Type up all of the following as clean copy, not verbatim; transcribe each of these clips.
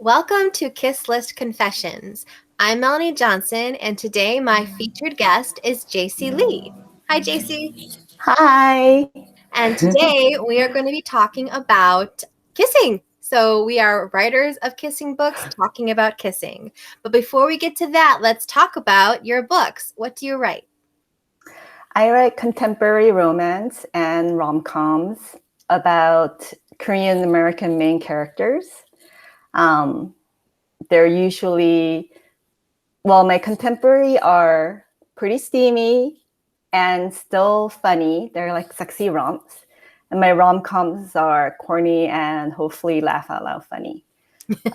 Welcome to Kiss List Confessions. I'm Melanie Johnson, and today my featured guest is Jayci Lee. Hi, Jayci. Hi. And today we are going to be talking about kissing. So we are writers of kissing books talking about kissing. But before we get to that, let's talk about your books. What do you write? I write contemporary romance and rom-coms about Korean American main characters. Um, they're usually, my contemporary are pretty steamy and still funny. They're like sexy romps. And my rom-coms are corny and hopefully laugh out loud funny.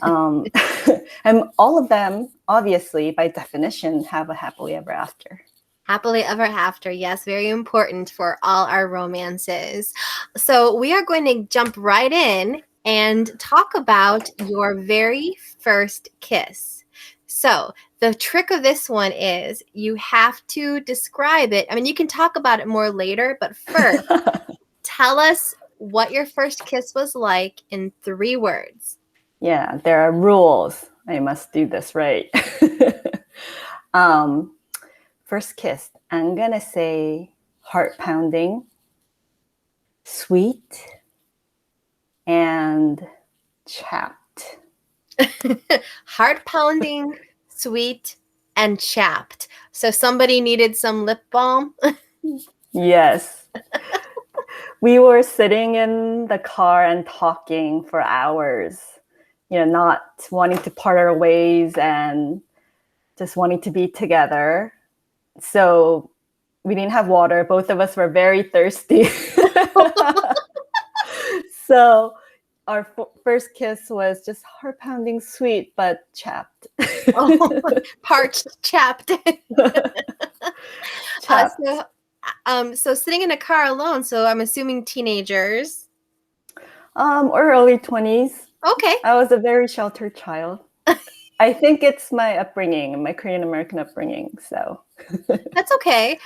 And all of them, obviously, by definition, have a happily ever after. Happily ever after. Yes, very important for all our romances. So we are going to jump right in and talk about your very first kiss. So the trick of this one is you have to describe it. I mean, you can talk about it more later, but first, tell us what your first kiss was like in 3 words. Yeah, there are rules. I must do this right. First kiss, I'm going to say heart pounding, sweet, and chapped. Heart pounding, sweet, and chapped. So somebody needed some lip balm. Yes. We were sitting in the car and talking for hours, not wanting to part our ways and just wanting to be together. So we didn't have water. Both of us were very thirsty. So our first kiss was just heart pounding sweet, but chapped. Parched, chapped. Chapped. So sitting in a car alone. So I'm assuming teenagers. Or early 20s. Okay. I was a very sheltered child. I think it's my upbringing, my Korean American upbringing. So that's okay.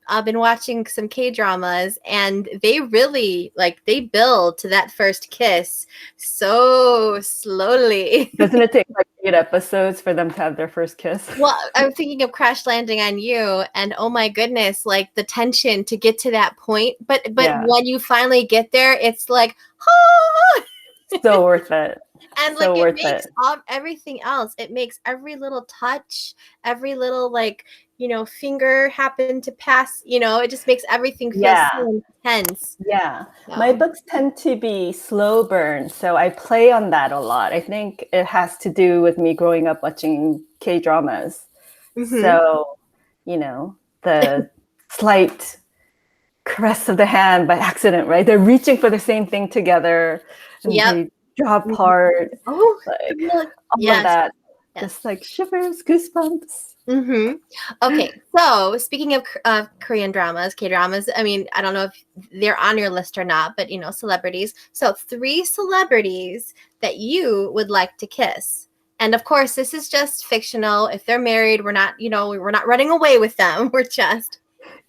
I've been watching some K-dramas, and they really they build to that first kiss so slowly. Doesn't it take like 8 episodes for them to have their first kiss? Well, I'm thinking of Crash Landing on You, and oh my goodness, like the tension to get to that point. But Yeah. when you finally get there, it's like, oh! So worth it. And so it makes everything else. It makes every little touch, every little finger happen to pass. It just makes everything feel so intense. Yeah. So. My books tend to be slow burn, so I play on that a lot. I think it has to do with me growing up watching K-dramas. Mm-hmm. So, the slight caress of the hand by accident, right? They're reaching for the same thing together. And they draw apart. Oh, all of that. Yes. Just like shivers, goosebumps. Mm-hmm. Okay, so speaking of Korean dramas, K-dramas, I mean, I don't know if they're on your list or not, but celebrities. So 3 celebrities that you would like to kiss. And of course, this is just fictional. If they're married, we're not running away with them. We're just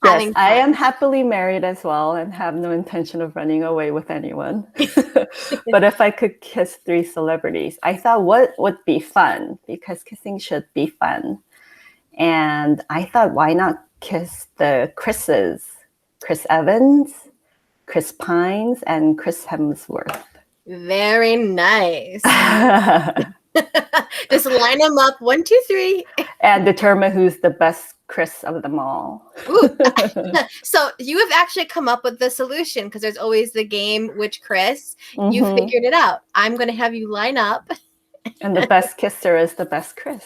Yes, I am happily married as well and have no intention of running away with anyone. But if I could kiss 3 celebrities, I thought what would be fun, because kissing should be fun. And I thought, why not kiss the Chris's? Chris Evans, Chris Pines, and Chris Hemsworth. Very nice. Just line them up, 1, 2, 3. And determine who's the best Chris of them all. So you have actually come up with the solution, because there's always the game, which Chris. Mm-hmm. You figured it out. I'm going to have you line up. And the best kisser is the best Chris.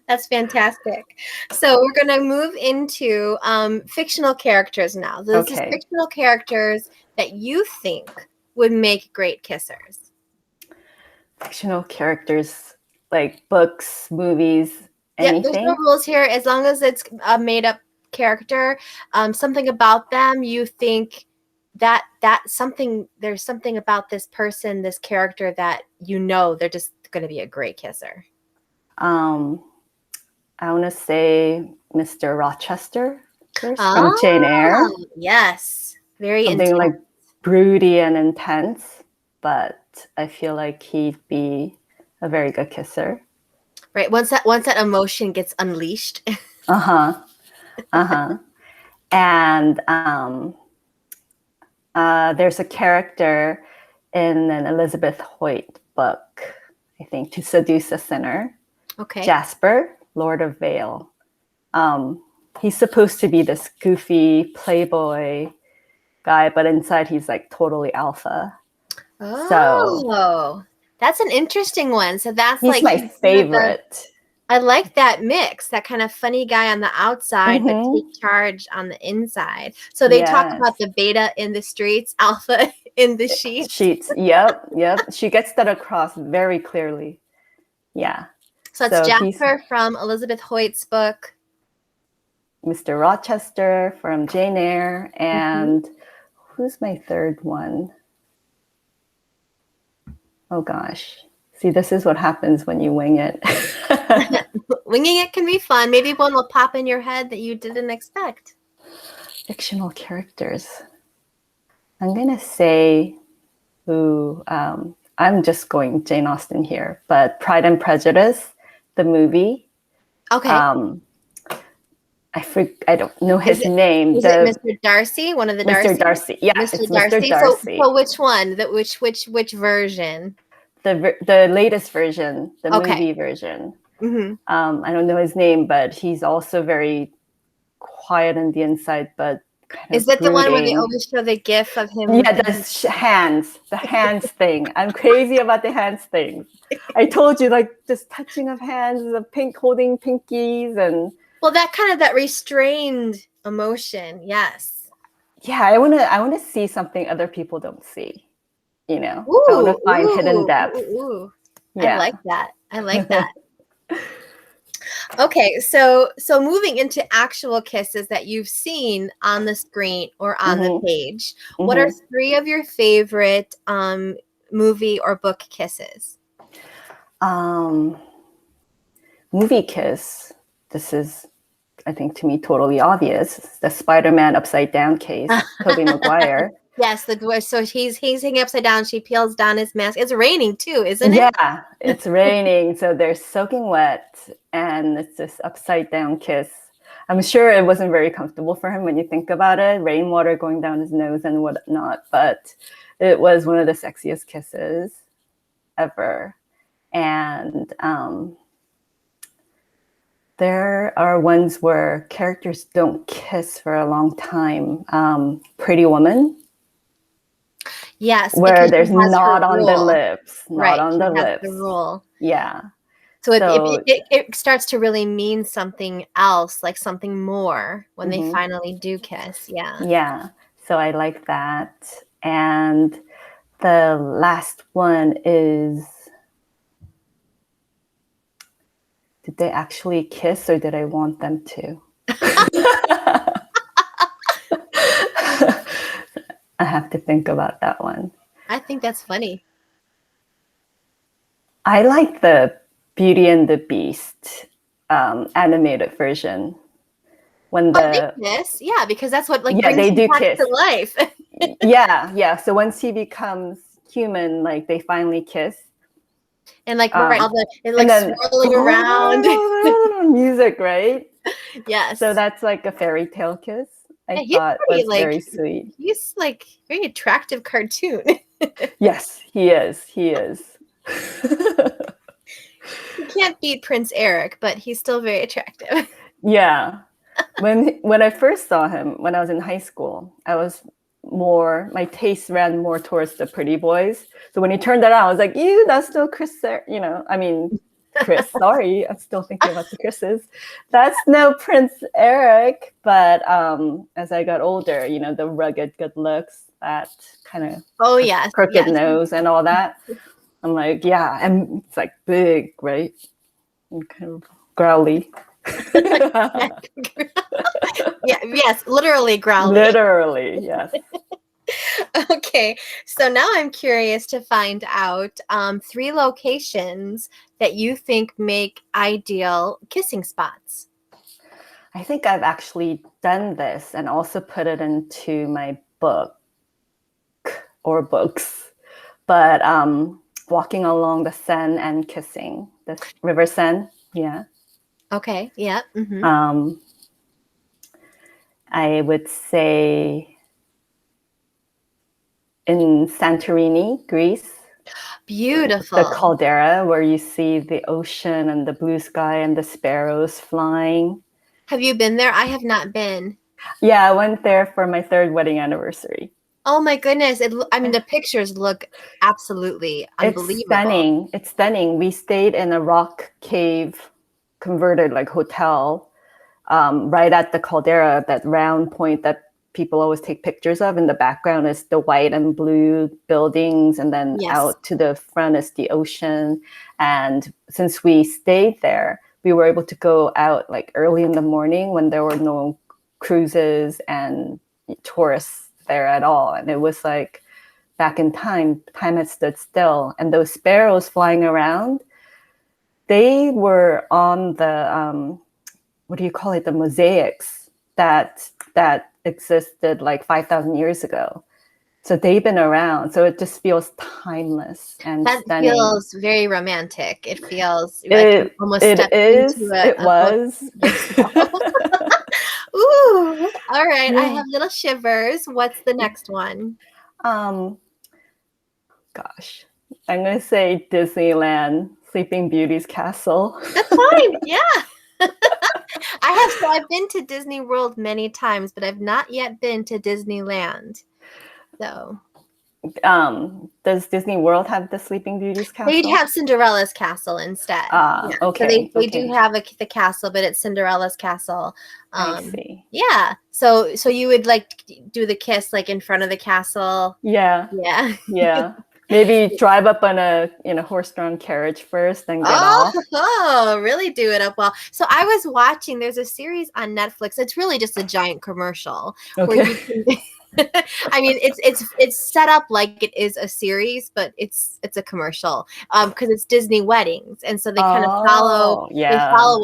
That's fantastic. So we're going to move into fictional characters now. This is fictional characters that you think would make great kissers. Fictional characters, like books, movies, anything? Yeah, there's no rules here. As long as it's a made-up character, something about them, you think that there's something about this person, this character, that they're just going to be a great kisser. I want to say Mr. Rochester from Jane Eyre. Yes, very something intense. Like broody and intense. but I feel like he'd be a very good kisser. Right. Once that emotion gets unleashed. Uh-huh. Uh-huh. And there's a character in an Elizabeth Hoyt book, I think, To Seduce a Sinner. Okay. Jasper, Lord of Vale. He's supposed to be this goofy playboy guy, but inside he's like totally alpha. Oh, So that's an interesting one. So that's he's like my kind of favorite. I like that mix, that kind of funny guy on the outside, but Mm-hmm. take charge on the inside. So they talk Yes. about the beta in the streets, alpha in the sheets. Sheets. Yep. She gets that across very clearly. Yeah. So it's he's Jasper from Elizabeth Hoyt's book. Mr. Rochester from Jane Eyre. And who's my third one? Oh, gosh. See, this is what happens when you wing it. Winging it can be fun. Maybe one will pop in your head that you didn't expect. Fictional characters. I'm going to say I'm just going Jane Austen here, but Pride and Prejudice, the movie. Okay. I don't know his name. Is it Mr. Darcy? One of the Darcy? Mr. Darcy. Yeah, Mr. it's Darcy. Mr. Darcy. So which one? Which version? The latest version, the movie version. Mm-hmm. I don't know his name, but he's also very quiet on the inside, but kind of Is that brooding. the one where they always show the gif of him? Yeah, the hands thing. I'm crazy about the hands thing. I told you, like, just touching of hands, the holding pinkies, and well, that restrained emotion. Yes. Yeah, I wanna see something other people don't see. You know, I want to find hidden depth. Yeah. I like that. Okay, so moving into actual kisses that you've seen on the screen or on the page, what are 3 of your favorite movie or book kisses? Movie kiss. This is, I think, to me, totally obvious. The Spider-Man upside down kiss, Tobey Maguire. Yes, so he's hanging upside down. She peels down his mask. It's raining too, isn't it? Yeah, it's raining, so they're soaking wet, and it's this upside down kiss. I'm sure it wasn't very comfortable for him when you think about it, rainwater going down his nose and whatnot, but it was one of the sexiest kisses ever. And there are ones where characters don't kiss for a long time. Pretty Woman. Yes, where there's not on the lips, not on the lips. The rule. Yeah. So it starts to really mean something else, like something more when they finally do kiss. Yeah. Yeah. So I like that. And the last one is, did they actually kiss or did I want them to? I have to think about that one. I think that's funny. I like the Beauty and the Beast animated version. When they kiss, yeah, because that's what brings they do back kiss to life. yeah. So once he becomes human, like they finally kiss, and like swirling around music, right? Yes. So that's like a fairy tale kiss. I thought was very sweet. He's like very attractive cartoon. Yes, he is. He can't beat Prince Eric, but he's still very attractive. Yeah. When I first saw him when I was in high school, my taste ran more towards the pretty boys. So when he turned that on, I was like, ew, that's still Chris, Chris, sorry, I'm still thinking about the Chris's. That's no Prince Eric. But as I got older, the rugged good looks, that kind of crooked nose and all that. I'm like, yeah, and it's like big, right? And kind of growly. Yes, literally growly. Literally, yes. Okay, so now I'm curious to find out 3 locations that you think make ideal kissing spots. I think I've actually done this and also put it into my book or books. but walking along the Seine and kissing the River Seine. Yeah. Okay. Yeah. Mm-hmm. I would say in Santorini, Greece. The Beautiful. caldera where you see the ocean and the blue sky and the sparrows flying. Have you been there? I have not been. Yeah, I went there for my 3rd wedding anniversary. Oh my goodness. I mean, the pictures look absolutely unbelievable. It's stunning. We stayed in a rock cave converted like hotel right at the caldera, that round point that people always take pictures of. In the background is the white and blue buildings, and then Yes. out to the front is the ocean. And since we stayed there, we were able to go out like early in the morning when there were no cruises and tourists there at all. And it was like back in time had stood still. And those sparrows flying around, they were on the what do you call it? The mosaics that existed like 5,000 years ago. So they've been around. So it just feels timeless and That stunning. feels very romantic. It feels like you almost stepped into It was. Ooh, all right. Yeah. I have little shivers. What's the next one? Gosh, I'm going to say Disneyland, Sleeping Beauty's castle. That's fine. Yeah. I've been to Disney World many times, but I've not yet been to Disneyland. So does Disney World have the Sleeping Beauty's castle? They'd have Cinderella's castle instead. Yeah. Okay. So they do have the castle, but it's Cinderella's castle. I see. Yeah. So you would like do the kiss like in front of the castle. Yeah. Yeah. Yeah. Maybe drive up on a horse-drawn carriage first, then get off. Oh, really do it up well. So I was watching. There's a series on Netflix. It's really just a giant commercial where you can. I mean, it's set up like it is a series, but it's a commercial because it's Disney weddings, and so they kind of follow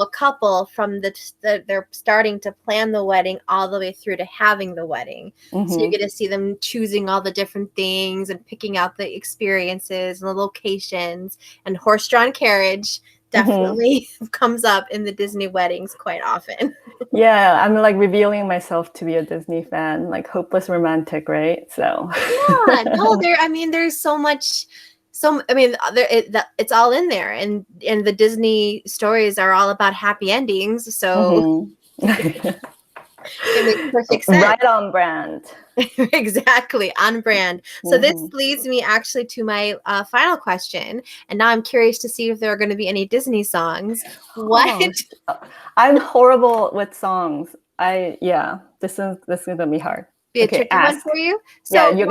a couple from they're starting to plan the wedding all the way through to having the wedding. Mm-hmm. So you get to see them choosing all the different things and picking out the experiences and the locations, and horse-drawn carriage definitely comes up in the Disney weddings quite often. Yeah, I'm like revealing myself to be a Disney fan, like hopeless romantic, right? So yeah, no, there's so much. It's all in there, and the Disney stories are all about happy endings. So it makes perfect sense. Right on brand. Exactly, on brand. So this leads me actually to my final question, and now I'm curious to see if there are going to be any Disney songs. What? Oh, I'm horrible with songs. This is gonna be hard. Be a tricky one for you. So yeah, you're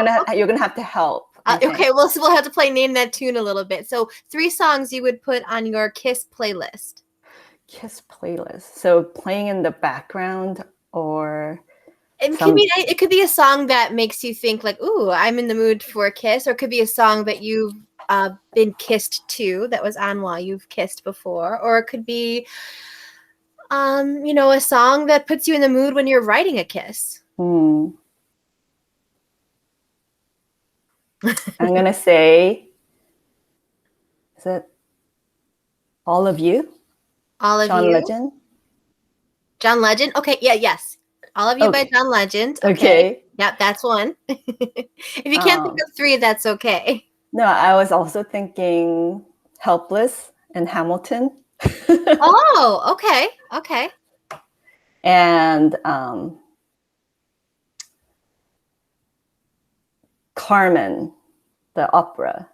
gonna have to help. Okay, we'll have to play Name That Tune a little bit. So 3 songs you would put on your Kiss playlist. Kiss playlist. So playing in the background or. It could be a song that makes you think like, ooh, I'm in the mood for a kiss, or it could be a song that you've been kissed to that was on while you've kissed before, or it could be, a song that puts you in the mood when you're writing a kiss. I'm gonna say, is it All of You? All of John You. Legend. John Legend. Okay. Yeah. Yes. All of You by John Legend. Okay. Yeah, that's one. If you can't think of 3, that's okay. No, I was also thinking Helpless and Hamilton. Oh, okay. Okay. And Carmen, the opera.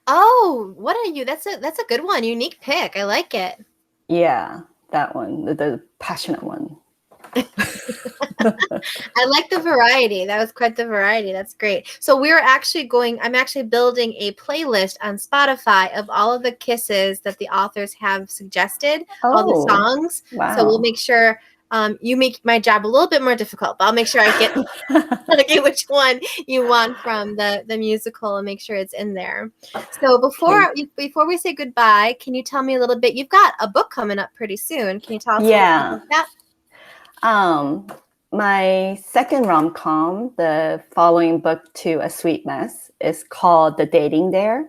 Oh, what are you? That's a good one. Unique pick. I like it. Yeah, that one, the passionate one. I like the variety. That was quite the variety. That's great. So I'm actually building a playlist on Spotify of all of the kisses that the authors have suggested, all the songs. Wow. So we'll make sure you make my job a little bit more difficult, but I'll make sure I get which one you want from the musical and make sure it's in there. So before we say goodbye, can you tell me a little bit? You've got a book coming up pretty soon. Can you tell us a little bit about that? my second rom-com, the following book to A Sweet Mess, is called The Dating Dare.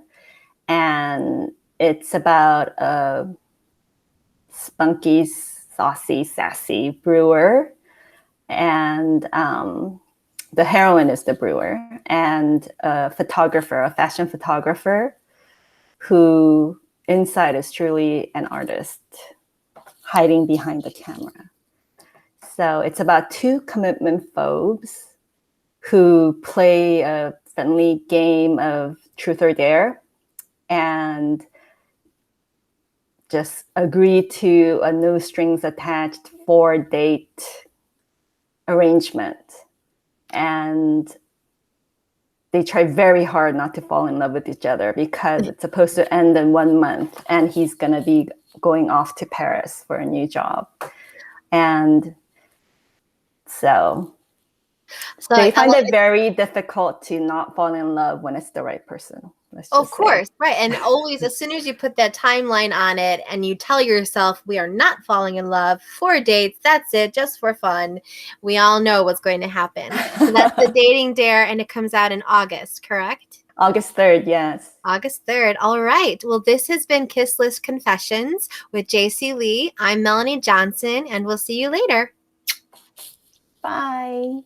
And it's about a spunky, saucy, sassy brewer. And the heroine is the brewer, and a photographer, a fashion photographer, who inside is truly an artist hiding behind the camera. So it's about two commitment phobes who play a friendly game of truth or dare and just agree to a no strings attached 4-date arrangement. And they try very hard not to fall in love with each other because it's supposed to end in 1 month and he's going to be going off to Paris for a new job. And so they find it very difficult to not fall in love when it's the right person. Of course, right. And always, as soon as you put that timeline on it and you tell yourself, we are not falling in love, 4 dates, that's it, just for fun, we all know what's going to happen. So that's The Dating Dare, and it comes out in August, correct? August 3rd, yes. August 3rd. All right. Well, this has been Kiss List Confessions with Jayci Lee. I'm Melanie Johnson, and we'll see you later. Bye.